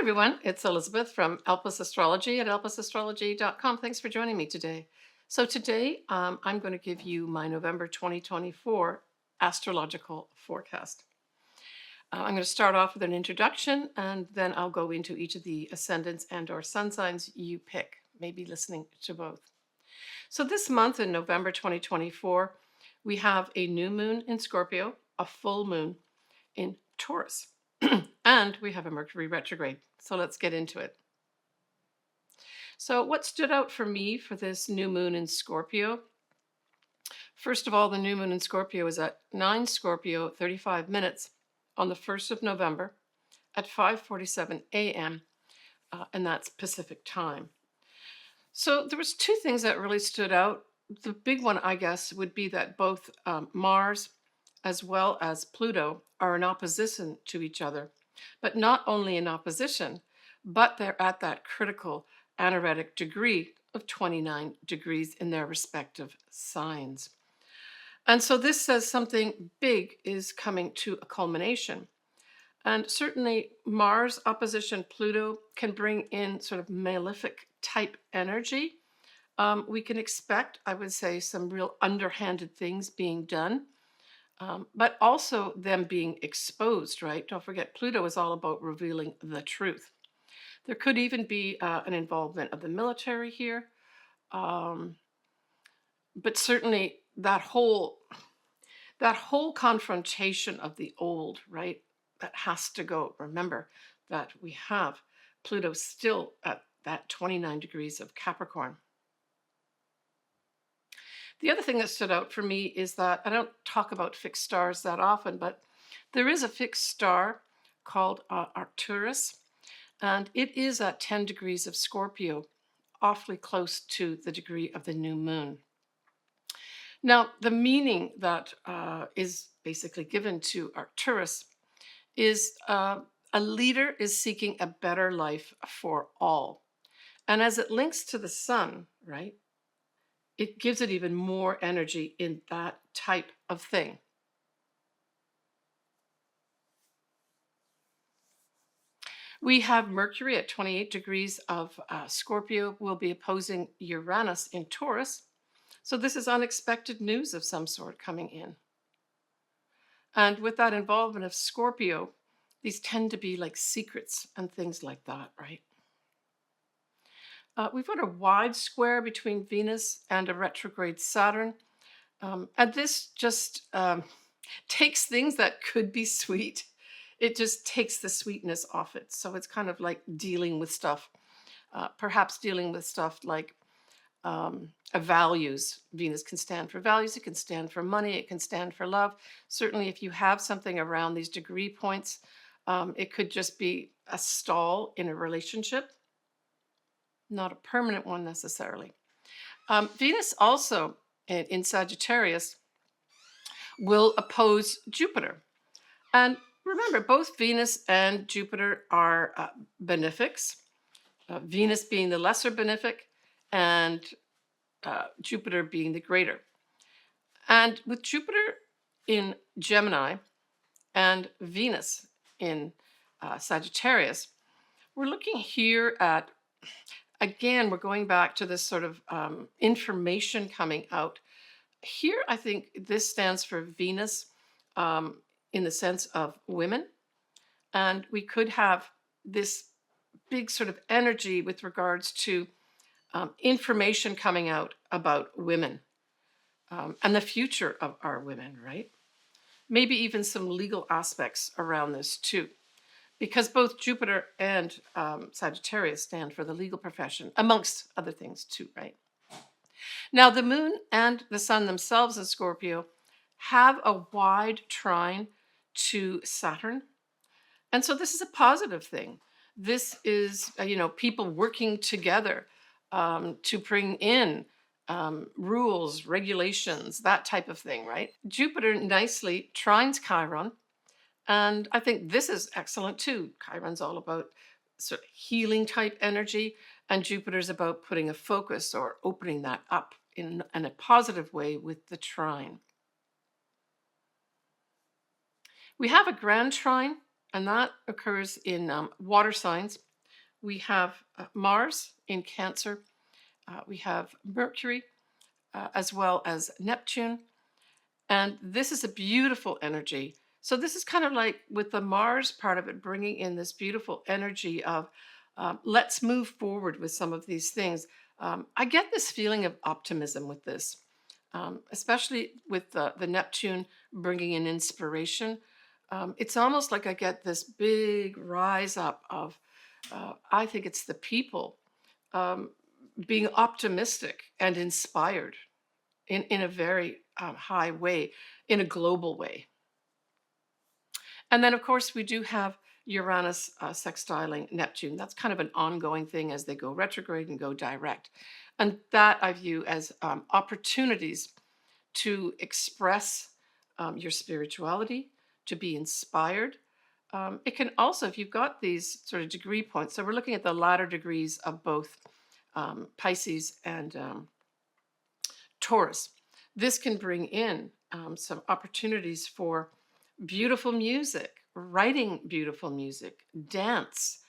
everyone, it's Elizabeth from Elpis Astrology at elpisastrology.com. Thanks for joining me today. So today I'm going to give you my November 2024 astrological forecast. I'm going to start off with an introduction and then I'll go into each of the ascendants and or sun signs you pick, maybe listening to both. So this month in November 2024, we have a new moon in Scorpio, a full moon in Taurus. And we have a Mercury retrograde. So let's get into it. So what stood out for me for this new moon in Scorpio? First of all, the new moon in Scorpio is at 9 Scorpio, 35 minutes on the 1st of November at 5:47 a.m. And that's Pacific time. So there was two things that really stood out. The big one, I guess, would be that both Mars as well as Pluto are in opposition to each other, but not only in opposition, but they're at that critical anorectic degree of 29 degrees in their respective signs. And so this says something big is coming to a culmination. And certainly Mars opposition Pluto can bring in sort of malefic type energy. We can expect, I would say, some real underhanded things being done. But also them being exposed, right? Don't forget, Pluto is all about revealing the truth. There could even be an involvement of the military here. But certainly that whole confrontation of the old, right? That has to go. Remember that we have Pluto still at that 29 degrees of Capricorn. The other thing that stood out for me is that I don't talk about fixed stars that often, but there is a fixed star called Arcturus, and it is at 10 degrees of Scorpio, awfully close to the degree of the new moon. Now, the meaning that is basically given to Arcturus is a leader is seeking a better life for all. And as it links to the sun, right? It gives it even more energy in that type of thing. We have Mercury at 28 degrees of Scorpio will be opposing Uranus in Taurus. So this is unexpected news of some sort coming in. And with that involvement of Scorpio, these tend to be like secrets and things like that, right? We've got a wide square between Venus and a retrograde Saturn. And this just takes things that could be sweet. It just takes the sweetness off it. So it's kind of like dealing with stuff, perhaps dealing with stuff like values. Venus can stand for values. It can stand for money. It can stand for love. Certainly if you have something around these degree points, it could just be a stall in a relationship. Not a permanent one necessarily. Venus also in Sagittarius will oppose Jupiter. And remember, both Venus and Jupiter are benefics, Venus being the lesser benefic and Jupiter being the greater. And with Jupiter in Gemini and Venus in Sagittarius, we're looking here at, again, we're going back to this sort of information coming out. Here, I think this stands for Venus in the sense of women. And we could have this big sort of energy with regards to information coming out about women and the future of our women, right? Maybe even some legal aspects around this too, because both Jupiter and Sagittarius stand for the legal profession, amongst other things too, right? Now, the moon and the sun themselves in Scorpio have a wide trine to Saturn. And so this is a positive thing. This is, people working together to bring in rules, regulations, that type of thing, right? Jupiter nicely trines Chiron. And I think this is excellent too. Chiron's all about sort of healing type energy, and Jupiter's about putting a focus or opening that up in a positive way with the trine. We have a grand trine, and that occurs in water signs. we have Mars in Cancer, we have Mercury, as well as Neptune. And this is a beautiful energy. So, this is kind of like with the Mars part of it, bringing in this beautiful energy of let's move forward with some of these things. I get this feeling of optimism with this, especially with the Neptune bringing in inspiration. It's almost like I get this big rise up of, I think it's the people um, being optimistic and inspired in a very high way, in a global way. And then, of course, we do have Uranus sextiling Neptune. That's kind of an ongoing thing as they go retrograde and go direct. And that I view as opportunities to express your spirituality, to be inspired. It can also, if you've got these sort of degree points, so we're looking at the latter degrees of both Pisces and Taurus. This can bring in some opportunities for beautiful music, writing beautiful music, dance,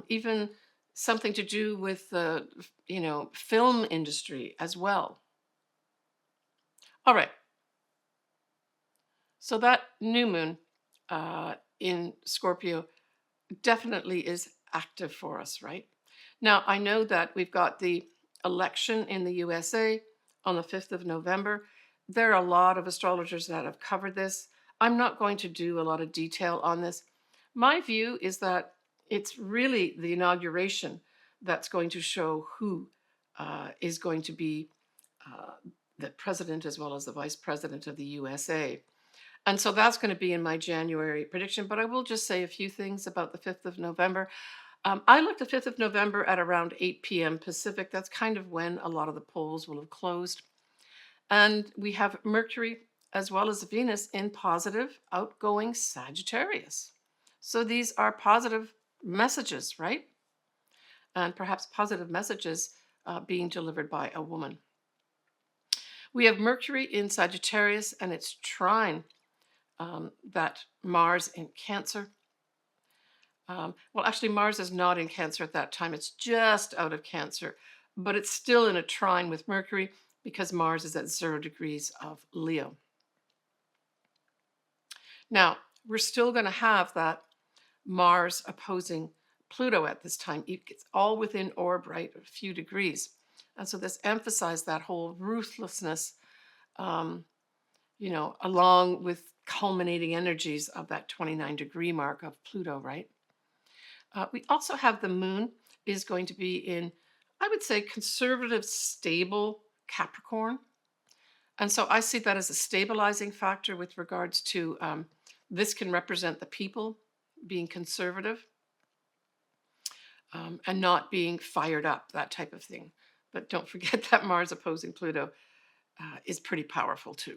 even something to do with the film industry as well. All right, so that new moon in Scorpio definitely is active for us, right? Now, I know that we've got the election in the USA on the 5th of November. There are a lot of astrologers that have covered this. I'm not going to do a lot of detail on this. My view is that it's really the inauguration that's going to show who is going to be the president as well as the vice president of the USA. And so that's going to be in my January prediction. But I will just say a few things about the 5th of November. I looked the 5th of November at around 8 p.m. Pacific. That's kind of when a lot of the polls will have closed. And we have Mercury as well as Venus in positive, outgoing Sagittarius. So these are positive messages, right? And perhaps positive messages being delivered by a woman. We have Mercury in Sagittarius and its trine that Mars in Cancer. Well, actually, Mars is not in Cancer at that time. It's just out of Cancer, but it's still in a trine with Mercury because Mars is at 0 degrees of Leo. Now, we're still going to have that Mars opposing Pluto at this time. It's all within orb, right? A few degrees. And so this emphasized that whole ruthlessness, along with culminating energies of that 29-degree mark of Pluto, right? We also have the moon is going to be in, I would say, conservative, stable Capricorn. And so I see that as a stabilizing factor with regards to this can represent the people being conservative and not being fired up, that type of thing. But don't forget that Mars opposing Pluto is pretty powerful too.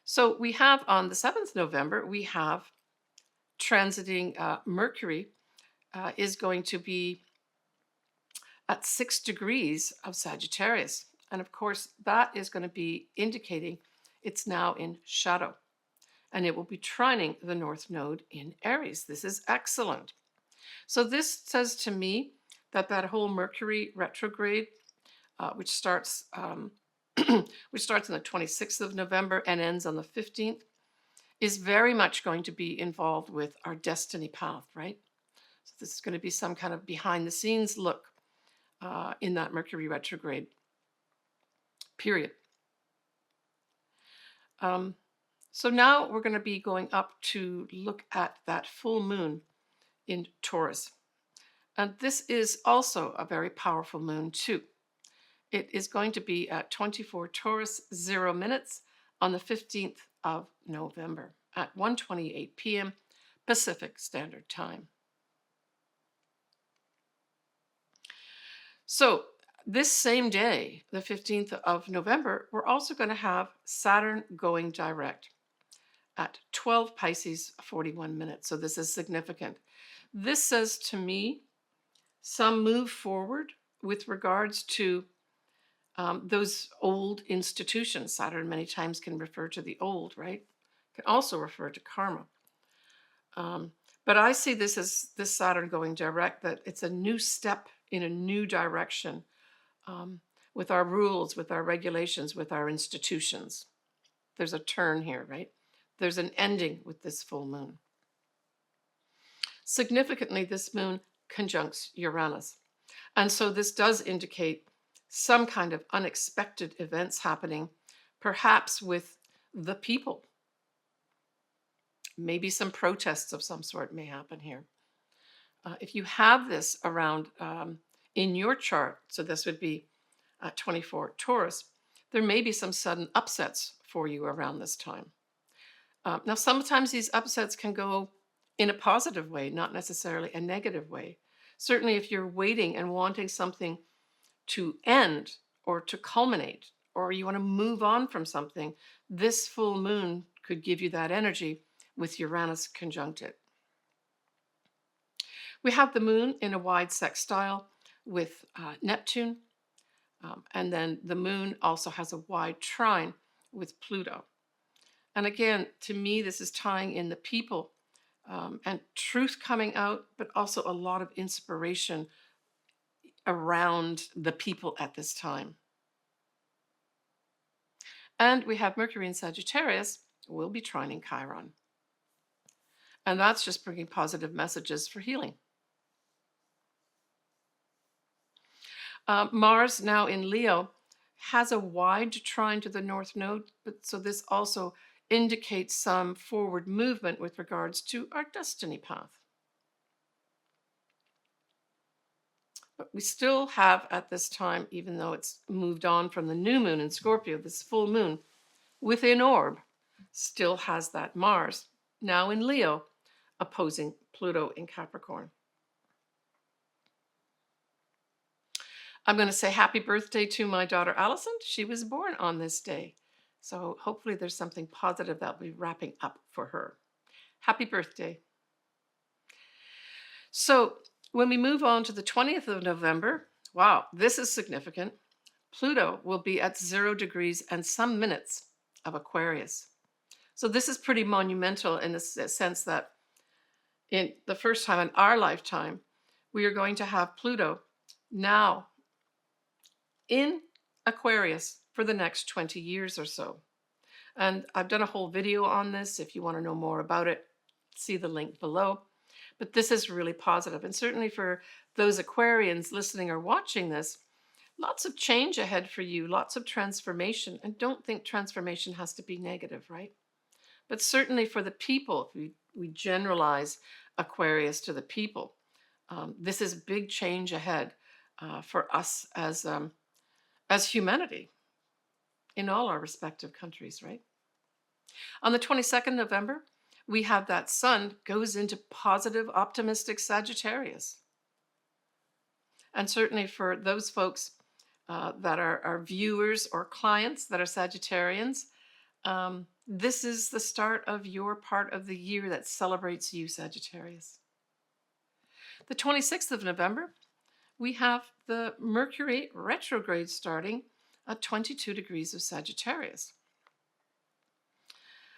So we have on the 7th November, we have transiting Mercury is going to be at 6 degrees of Sagittarius. And of course, that is going to be indicating it's now in shadow. And it will be trining the North Node in Aries. This is excellent. So this says to me that that whole Mercury retrograde, which starts which starts on the 26th of November and ends on the 15th, is very much going to be involved with our destiny path, right? So this is going to be some kind of behind the scenes look in that Mercury retrograde period. So now we're going to be going up to look at that full moon in Taurus. And this is also a very powerful moon too. It is going to be at 24 Taurus 0 minutes on the 15th of November at 1:28 p.m. Pacific Standard Time. So this same day, the 15th of November, we're also going to have Saturn going direct at 12 Pisces 41 minutes. So this is significant. This says to me some move forward with regards to those old institutions. Saturn many times can refer to the old, right? Can also refer to karma. But I see this as this Saturn going direct, that it's a new step in a new direction, um, with our rules, with our regulations, with our institutions. There's a turn here, right? There's an ending with this full moon. Significantly, this moon conjuncts Uranus. And so this does indicate some kind of unexpected events happening, perhaps with the people. Maybe some protests of some sort may happen here. If you have this around in your chart, so this would be 24 Taurus, there may be some sudden upsets for you around this time. Now, sometimes these upsets can go in a positive way, not necessarily a negative way. Certainly, if you're waiting and wanting something to end or to culminate, or you want to move on from something, this full moon could give you that energy with Uranus conjunct it. We have the moon in a wide sextile with Neptune, and then the moon also has a wide trine with Pluto. And again, to me, this is tying in the people and truth coming out, but also a lot of inspiration around the people at this time. And we have Mercury in Sagittarius will be trining Chiron. And that's just bringing positive messages for healing. Mars now in Leo has a wide trine to the North Node, but so this also indicates some forward movement with regards to our destiny path. But we still have at this time, even though it's moved on from the new moon in Scorpio, this full moon within orb still has that Mars, now in Leo, opposing Pluto in Capricorn. I'm going to say happy birthday to my daughter Allison. She was born on this day. So hopefully there's something positive that'll be wrapping up for her. Happy birthday. So when we move on to the 20th of November, wow, this is significant. Pluto will be at 0 degrees and some minutes of Aquarius. So this is pretty monumental in the sense that in the first time in our lifetime, we are going to have Pluto now in Aquarius for the next 20 years or so. And I've done a whole video on this. If you want to know more about it, see the link below. But this is really positive. And certainly for those Aquarians listening or watching this, lots of change ahead for you, lots of transformation. And don't think transformation has to be negative, right? But certainly for the people, if we generalize Aquarius to the people, this is big change ahead for us as humanity in all our respective countries, right? On the 22nd of November, we have that sun goes into positive, optimistic Sagittarius. And certainly for those folks that are viewers or clients that are Sagittarians, this is the start of your part of the year that celebrates you, Sagittarius. The 26th of November, we have the Mercury retrograde starting at 22 degrees of Sagittarius.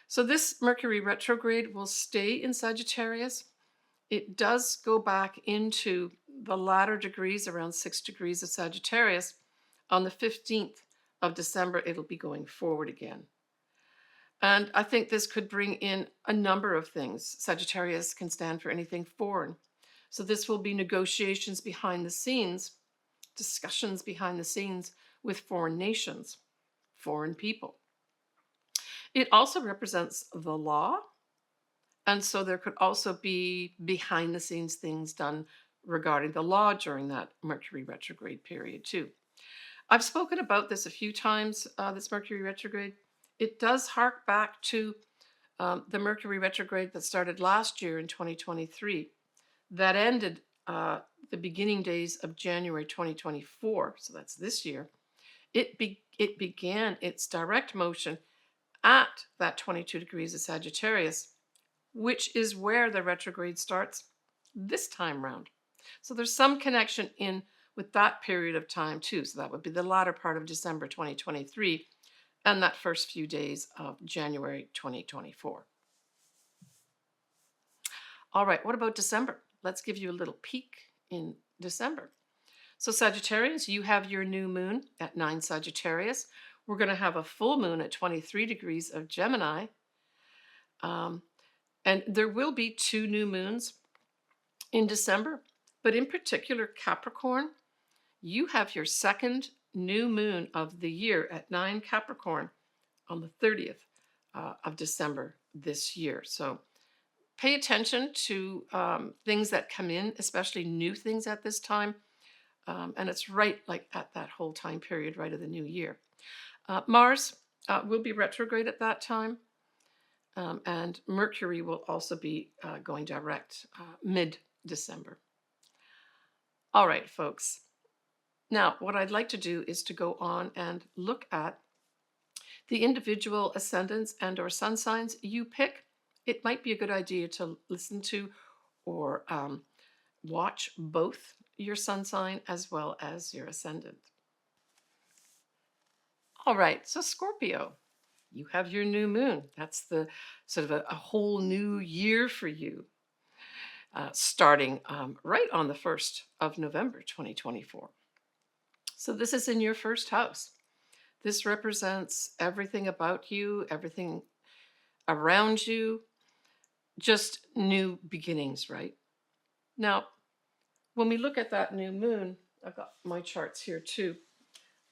So this Mercury retrograde will stay in Sagittarius. It does go back into the latter degrees, around 6 degrees of Sagittarius. On the 15th of December, it'll be going forward again. And I think this could bring in a number of things. Sagittarius can stand for anything foreign. So this will be negotiations behind the scenes, discussions behind the scenes with foreign nations, foreign people. It also represents the law. And so there could also be behind the scenes things done regarding the law during that Mercury retrograde period too. I've spoken about this a few times, this Mercury retrograde. It does hark back to the Mercury retrograde that started last year in 2023, that ended the beginning days of January 2024, so that's this year. It began its direct motion at that 22 degrees of Sagittarius, which is where the retrograde starts this time round. So there's some connection in with that period of time too. So that would be the latter part of December 2023 and that first few days of January 2024. All right, what about December? Let's give you a little peek in December. So, Sagittarius, you have your new moon at 9 Sagittarius. We're going to have a full moon at 23 degrees of Gemini. Um, and there will be 2 new moons in December. But in particular, Capricorn, you have your second new moon of the year at 9 Capricorn on the 30th of December this year. So pay attention to things that come in, especially new things at this time. And it's right like at that whole time period, right of the new year. Mars will be retrograde at that time. And Mercury will also be going direct mid-December. All right, folks. Now, what I'd like to do is to go on and look at the individual ascendants and or sun signs you pick. It might be a good idea to listen to or watch both your sun sign as well as your ascendant. All right, so Scorpio, you have your new moon. That's the sort of a whole new year for you, starting right on the 1st of November, 2024. So this is in your first house. This represents everything about you, everything around you, just new beginnings, right? Now, when we look at that new moon, I've got my charts here too.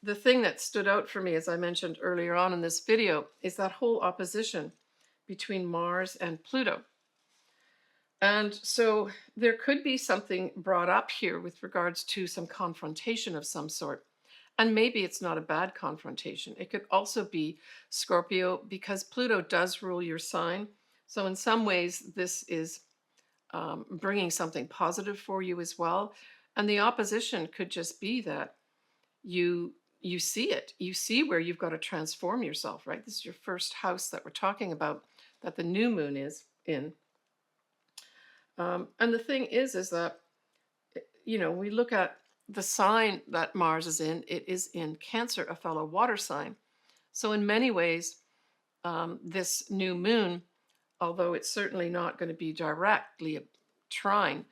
The thing that stood out for me, as I mentioned earlier on in this video, is that whole opposition between Mars and Pluto. And so there could be something brought up here with regards to some confrontation of some sort. And maybe it's not a bad confrontation. It could also be Scorpio because Pluto does rule your sign. So in some ways, this is bringing something positive for you as well. And the opposition could just be that you see it. You see where you've got to transform yourself, right? This is your first house that we're talking about, that the new moon is in. And the thing is that, we look at the sign that Mars is in, it is in Cancer, a fellow water sign. So in many ways, this new moon, although it's certainly not going to be directly a trine,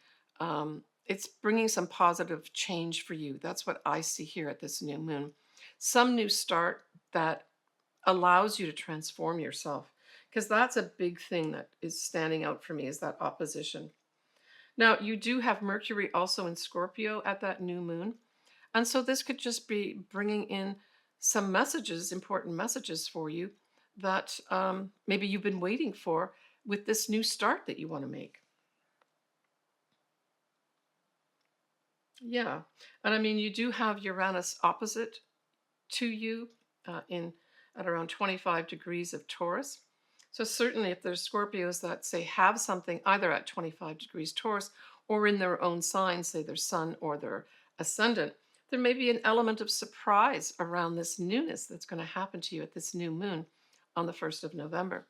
it's bringing some positive change for you. That's what I see here at this new moon. Some new start that allows you to transform yourself, because that's a big thing that is standing out for me, is that opposition. Now, you do have Mercury also in Scorpio at that new moon. And so this could just be bringing in some messages, important messages for you that maybe you've been waiting for with this new start that you want to make. Yeah. And I mean, you do have Uranus opposite to you at around 25 degrees of Taurus. So certainly if there's Scorpios that say have something either at 25 degrees Taurus or in their own sign, say their sun or their ascendant, there may be an element of surprise around this newness that's going to happen to you at this new moon on the 1st of November.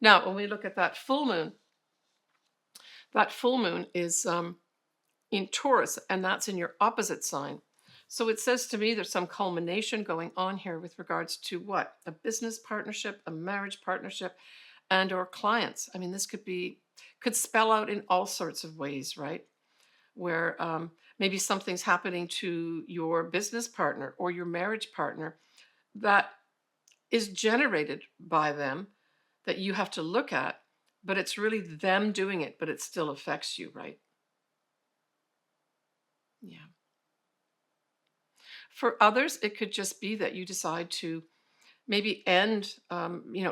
Now, when we look at that full moon is in Taurus, and that's in your opposite sign. So it says to me there's some culmination going on here with regards to what? A business partnership, a marriage partnership, and or clients. I mean, this could spell out in all sorts of ways, right? Where maybe something's happening to your business partner or your marriage partner that is generated by them that you have to look at, but it's really them doing it, but it still affects you, right? Yeah. For others, it could just be that you decide to maybe end,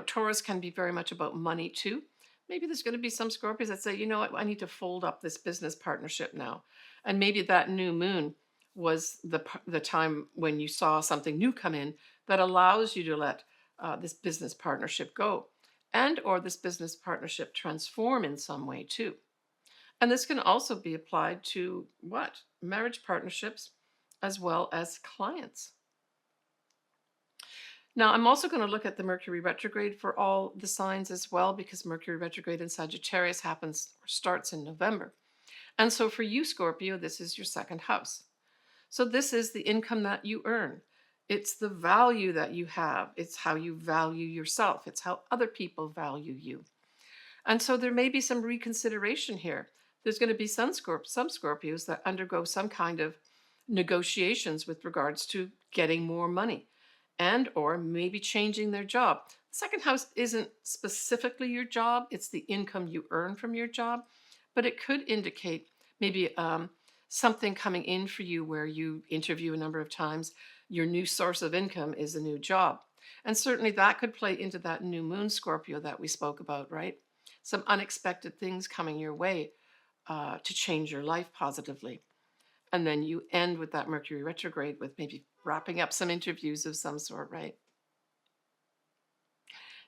Taurus can be very much about money too. Maybe there's going to be some Scorpios that say, you know what, I need to fold up this business partnership now. And maybe that new moon was the time when you saw something new come in that allows you to let this business partnership go, and or this business partnership transform in some way too. And this can also be applied to what? Marriage partnerships as well as clients. Now, I'm also going to look at the Mercury retrograde for all the signs as well, because Mercury retrograde in Sagittarius starts in November. And so for you, Scorpio, this is your second house. So this is the income that you earn. It's the value that you have. It's how you value yourself. It's how other people value you. And so there may be some reconsideration here. There's going to be some Scorpios that undergo some kind of negotiations with regards to getting more money and or maybe changing their job. The second house isn't specifically your job, it's the income you earn from your job, but it could indicate maybe something coming in for you where you interview a number of times. Your new source of income is a new job. And certainly that could play into that new moon Scorpio that we spoke about, right? Some unexpected things coming your way to change your life positively. And then you end with that Mercury retrograde with maybe wrapping up some interviews of some sort, right?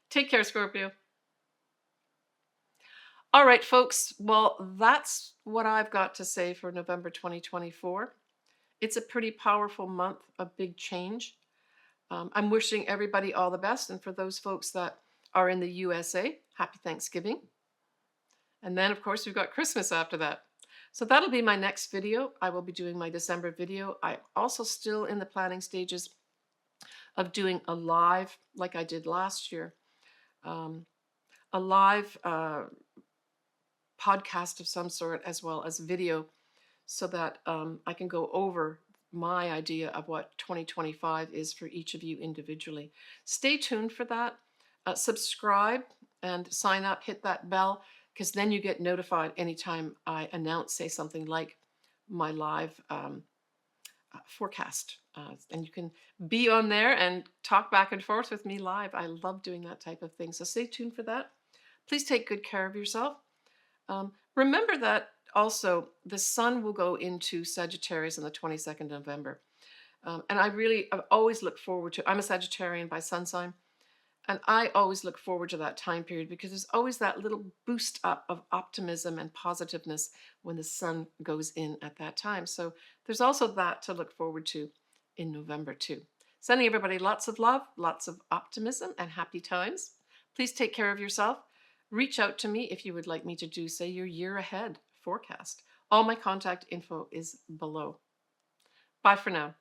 Take care, Scorpio. All right, folks. Well, that's what I've got to say for November 2024. It's a pretty powerful month of big change. I'm wishing everybody all the best. And for those folks that are in the USA, happy Thanksgiving. And then, of course, we've got Christmas after that. So that'll be my next video. I will be doing my December video. I'm also still in the planning stages of doing a live, like I did last year, a live podcast of some sort, as well as video, so that I can go over my idea of what 2025 is for each of you individually. Stay tuned for that. Subscribe and sign up, hit that bell, because then you get notified anytime I announce, say, something like my live forecast. And you can be on there and talk back and forth with me live. I love doing that type of thing. So stay tuned for that. Please take good care of yourself. Remember that also the sun will go into Sagittarius on the 22nd of November. And I've always looked forward to, I'm a Sagittarian by sun sign, and I always look forward to that time period because there's always that little boost up of optimism and positiveness when the sun goes in at that time. So there's also that to look forward to in November too. Sending everybody lots of love, lots of optimism, and happy times. Please take care of yourself. Reach out to me if you would like me to do, say, your year ahead forecast. All my contact info is below. Bye for now.